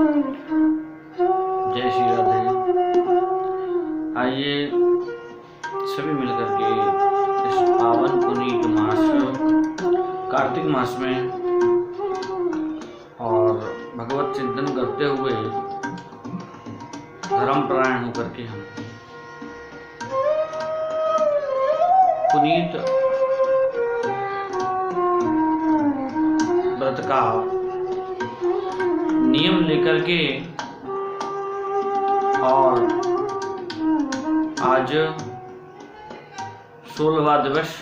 जय श्री राधे। आइए सभी मिलकर के इस पावन पुनीत मास कार्तिक मास में और भगवत चिंतन करते हुए धर्म परायण होकर के हम पुनीत व्रत का नियम लेकर के और आज 16वां दिवस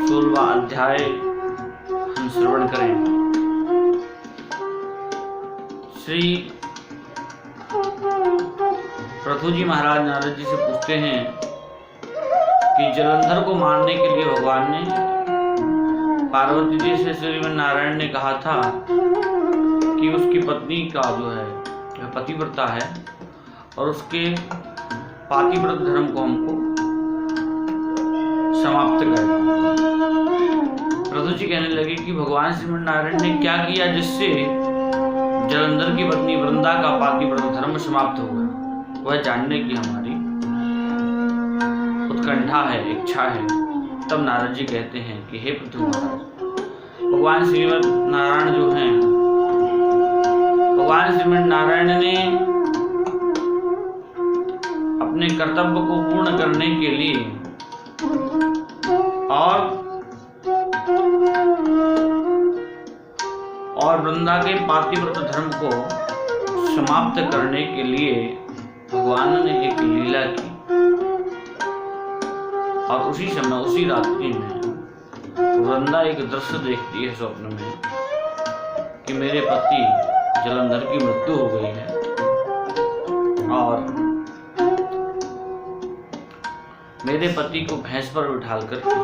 16वां अध्याय हम श्रवण करें। श्री पृथु जी महाराज नारद जी से पूछते हैं कि जलंधर को मारने के लिए भगवान ने पार्वती जी से श्रीमन नारायण ने कहा था कि उसकी पत्नी का जो है वह पतिव्रता है और उसके पातिव्रत धर्म को हमको समाप्त कर। पृथु जी कहने लगे कि भगवान श्रीमन नारायण ने क्या किया जिससे जलंधर की पत्नी वृंदा का पातिव्रत धर्म समाप्त हो गया। वह जानने की हमारी उत्कंठा है, इच्छा है। तब नारद जी कहते हैं कि हे पृथु महाराज, भगवान श्रीमन नारायण जो हैं, भगवान श्रीमन नारायण ने अपने कर्तव्य को पूर्ण करने के लिए और वृंदा के पातिव्रत धर्म को समाप्त करने के लिए भगवान ने एक लीला की और उसी समय उसी रात्रि में वृंदा एक दृश्य देखती है स्वप्न में कि मेरे पति जलंधर की मृत्यु हो गई है और मेरे पति को भैंस पर बिठाल करके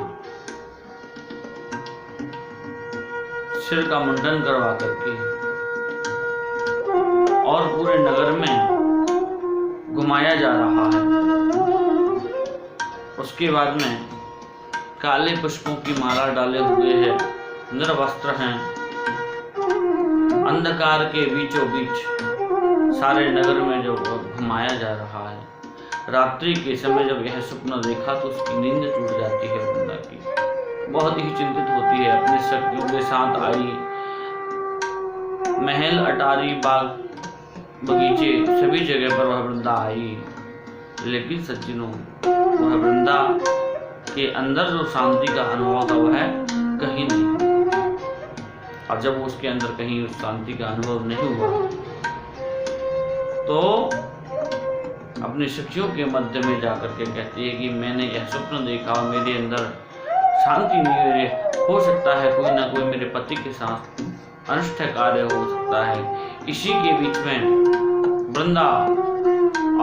सिर का मुंडन करवा करके और पूरे नगर में घुमाया जा रहा है। उसके बाद में काले पुष्पों की माला डाले हुए हैं, निर्वस्त्र हैं, अंधकार के बीचों बीच सारे नगर में जो घुमाया जा रहा है। रात्रि के समय जब यह सपना देखा तो उसकी नींद टूट जाती है वृंदा की। बहुत ही चिंतित होती है। अपने सखियों के साथ आई, महल अटारी बाग बगीचे सभी जगह पर वह वृंदा आई, लेकिन सज्जनों वह वृंदा के अंदर जो शांति का अनुभव था वह कहीं नहीं। और जब उसके अंदर कहीं उस शांति का अनुभव नहीं हुआ तो अपने सखियों के मध्य में जाकर के कहती है कि मैंने यह स्वप्न देखा और मेरे अंदर शांति नहीं रही। हो सकता है कोई ना कोई मेरे पति के साथ अनिष्ट कार्य हो सकता है। इसी के बीच में वृंदा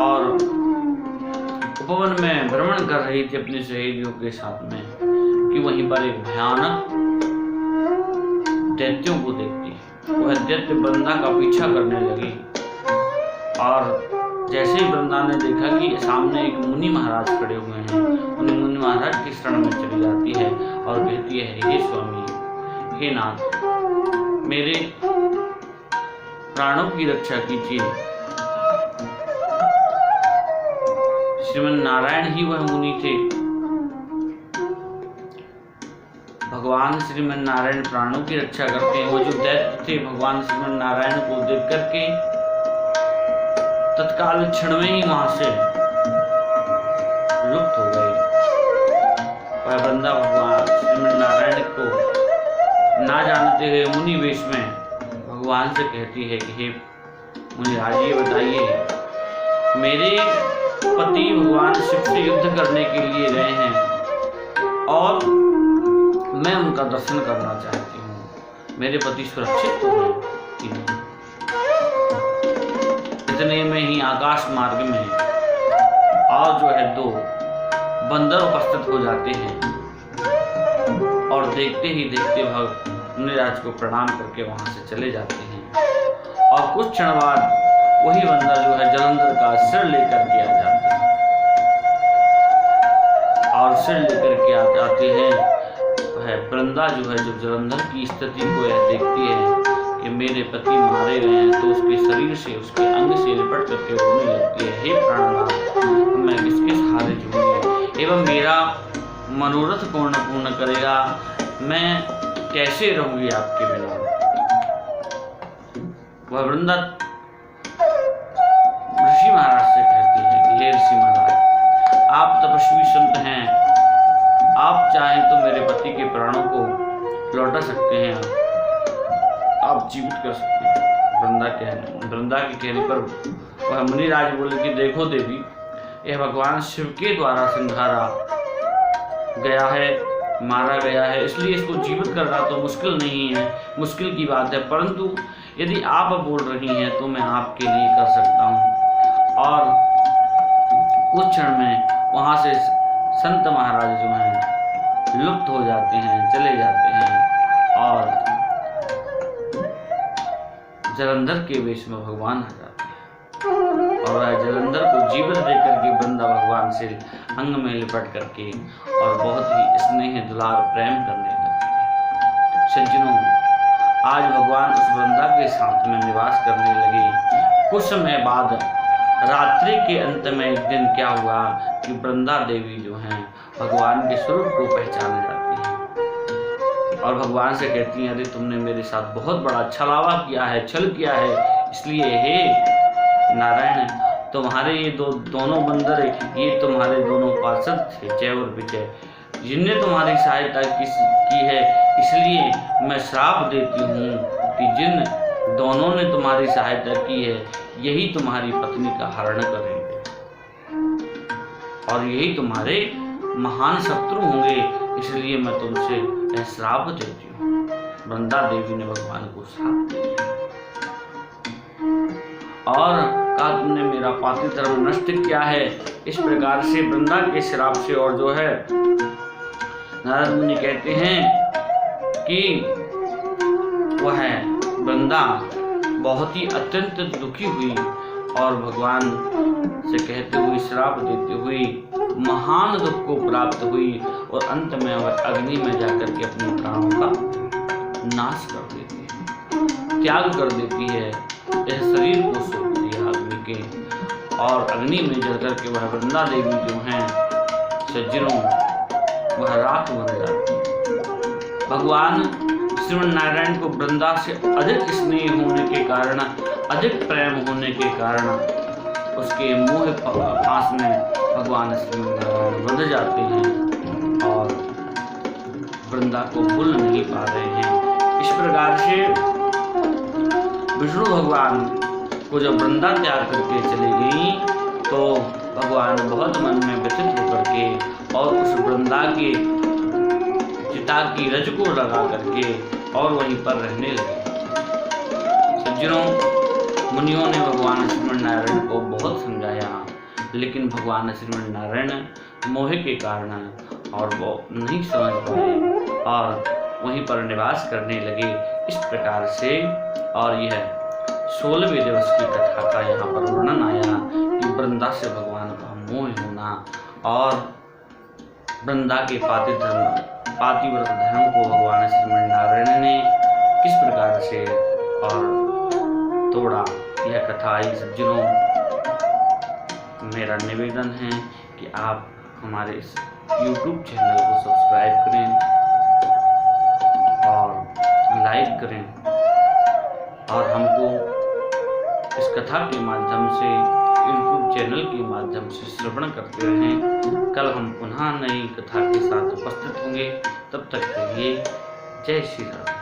और उपवन में भ्रमण कर रही थी अपनी सहेलियों के साथ में कि वहीं पर एक भयानक दैत्यों को देखती। वह दैत्य वृंदा का पीछा करने लगी और जैसे ही वृंदा ने देखा कि सामने एक मुनि महाराज खड़े हुए हैं, उन मुनि महाराज की शरण में चली जाती है और कहती है, हे स्वामी, हे नाथ, मेरे प्राणों की रक्षा कीजिए। श्रीमन नारायण ही वह मुनि थे। भगवान श्रीमन नारायण प्राणों की रक्षा करते हैं। वो जो दैत्य थे भगवान श्रीमन नारायण को देख करके तत्काल क्षण में ही वहां से लुप्त हो गए। वह वृंदा भगवान श्रीमन नारायण को ना जानते हुए मुनि वेश में भगवान से कहती है कि हे मुनिराज, ये बताइए, मेरे पति भगवान शिव से युद्ध करने के लिए गए हैं और मैं उनका दर्शन करना चाहती हूँ। मेरे पति सुरक्षित तो हैं कि नहीं? इतने में ही आकाश मार्ग में और जो है 2 बंदर उपस्थित हो जाते हैं और देखते ही देखते मुनिराज को प्रणाम करके वहां से चले जाते हैं। और कुछ क्षण बाद वही बंदर जो है जलंधर का सिर लेकर के आ जाते हैं और सिर लेकर के आते हैं वह वृंदा जो है जब जलंधर की स्थिति को यह देखती है कि मेरे पति मारे गए हैं तो उसके शरीर से, उसके अंग से लिपट करके रोने लगती है, हे प्राणनाथ, मैं किसके सहारे जीऊंगी एवं मेरा मनोरथ कौन पूर्ण करेगा, मैं कैसे रहूंगी आपके बिना। वह वृंदा ऋषि महाराज से कहती है कि हे ऋषि महाराज, आप तपस्वी संत हैं, आप चाहें तो मेरे पति के प्राणों को लौटा सकते हैं, आप जीवित कर सकते हैं। वृंदा के कहने पर वह मुनिराज बोले कि देखो देवी, यह भगवान शिव के द्वारा संहारा गया है, मारा गया है, इसलिए इसको जीवित करना तो मुश्किल नहीं है, मुश्किल की बात है, परंतु यदि आप बोल रही हैं तो मैं आपके लिए कर सकता हूँ। और कुछ क्षण में वहाँ से संत महाराज जो हैं लुप्त हो जाते हैं, चले जाते हैं और जलंधर के वेश में भगवान आ जाते हैं और वह जलंधर को जीवित देकर के वृंदा भगवान से अंग में लिपट करके और बहुत ही स्नेह दुलार प्रेम करने लगती है। सज्जनों, आज भगवान उस वृंदा के साथ में निवास करने लगे। कुछ समय बाद रात्रि के अंत में एक दिन क्या हुआ कि वृंदा देवी जो हैं भगवान के स्वरूप को पहचाने जाती हैं और भगवान से कहती हैं, अरे तुमने मेरे साथ बहुत बड़ा छलावा किया है, छल किया है, इसलिए हे नारायण, तुम्हारे ये दोनों बंदर, ये तुम्हारे दोनों पार्षद थे जय और विजय, जिनने तुम्हारी सहायता की है, इसलिए मैं श्राप देती हूँ कि जिन दोनों ने तुम्हारी सहायता की है यही तुम्हारी पत्नी का हरण करेंगे और यही तुम्हारे महान शत्रु होंगे, इसलिए मैं तुमसे यह श्राप देती हूँ। वृंदा देवी ने भगवान को श्राप दिया और कहा, तुमने मेरा पाति धर्म नष्ट किया है। इस प्रकार से वृंदा के श्राप से और जो है नारद मुनि कहते हैं कि वह वृंदा बहुत ही अत्यंत दुखी हुई और भगवान से कहते हुए, श्राप देते हुए महान दुख को प्राप्त हुई और अंत में वह अग्नि में जाकर के अपने प्राणों का नाश कर देती है, त्याग कर देती है, यह शरीर को सौंप दिया अग्नि के और अग्नि में जल करके वह वृंदा देवी जो हैं सज्जनों वह राख बन जाती है। भगवान श्रीमन नारायण को वृंदा से अधिक स्नेह होने के कारण, अधिक प्रेम होने के कारण उसके मोह पास में भगवान श्रीमन नारायण बंध जाते हैं और वृंदा को भूल नहीं पा रहे हैं। इस प्रकार से विष्णु भगवान को जब वृंदा त्याग करके चली गई तो भगवान बहुत मन में व्यथित होकर के और उस वृंदा के चिता की रज को लगा करके और वहीं पर रहने लगे। सज्जनों, मुनियों ने भगवान श्रीमन नारायण को बहुत समझाया, लेकिन भगवान श्रीमन नारायण मोह के कारण और वो नहीं समझ पाए और वहीं पर निवास करने लगे। इस प्रकार से और यह 16वें दिवस की कथा का यहाँ पर वर्णन आया कि वृंदा से भगवान का मोह होना और वृंदा के पातिव्रत धर्म को भगवान श्रीमन नारायण ने किस प्रकार से और तोड़ा, यह कथा आई। सज्जनों, मेरा निवेदन है कि आप हमारे इस YouTube चैनल को सब्सक्राइब करें और लाइक करें और हमको इस कथा के माध्यम से YouTube चैनल के माध्यम से श्रवण करते रहें। कल हम पुनः नई कथा के साथ उपस्थित होंगे, तब तक के लिए जय श्री राम।